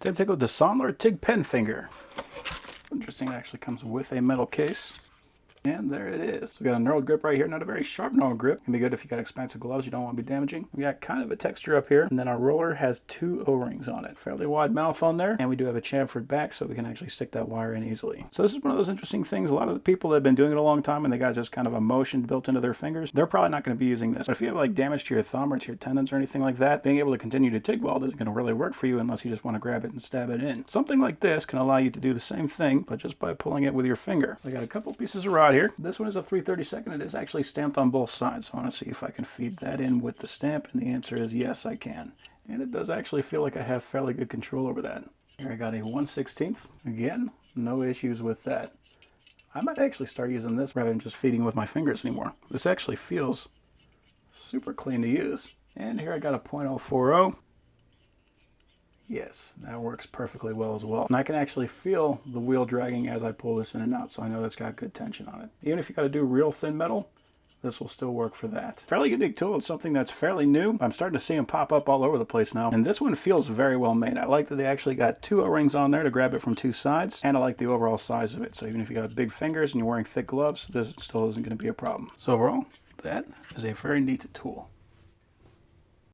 Today I'm taking the SONNLER TIG pen finger. Interesting, it actually comes with a metal case. And there it is. We got a knurled grip right here, not a very sharp knurled grip. Can be good if you got expensive gloves you don't want to be damaging. We got kind of a texture up here, and then our roller has 2 O-rings on it. Fairly wide mouth on there, and we do have a chamfered back so we can actually stick that wire in easily. So this is one of those interesting things. A lot of the people that have been doing it a long time and they got just kind of a motion built into their fingers, they're probably not going to be using this. But if you have like damage to your thumb or to your tendons or anything like that, being able to continue to TIG weld isn't going to really work for you unless you just want to grab it and stab it in. Something like this can allow you to do the same thing, but just by pulling it with your finger. I got a couple pieces of rod here. This one is a 3/32. It is actually stamped on both sides, so I want to see if I can feed that in with the stamp, and the answer is yes, I can. And it does actually feel like I have fairly good control over that. Here I got a 1/16. Again, no issues with that. I might actually start using this rather than just feeding with my fingers anymore. This actually feels super clean to use. And here I got a .040. Yes, that works perfectly well as well. And I can actually feel the wheel dragging as I pull this in and out, so I know that's got good tension on it. Even if you got to do real thin metal, this will still work for that. Fairly unique tool. It's something that's fairly new. I'm starting to see them pop up all over the place now. And this one feels very well made. I like that they actually got 2 O-rings on there to grab it from 2 sides. And I like the overall size of it. So even if you got big fingers and you're wearing thick gloves, this still isn't going to be a problem. So overall, that is a very neat tool.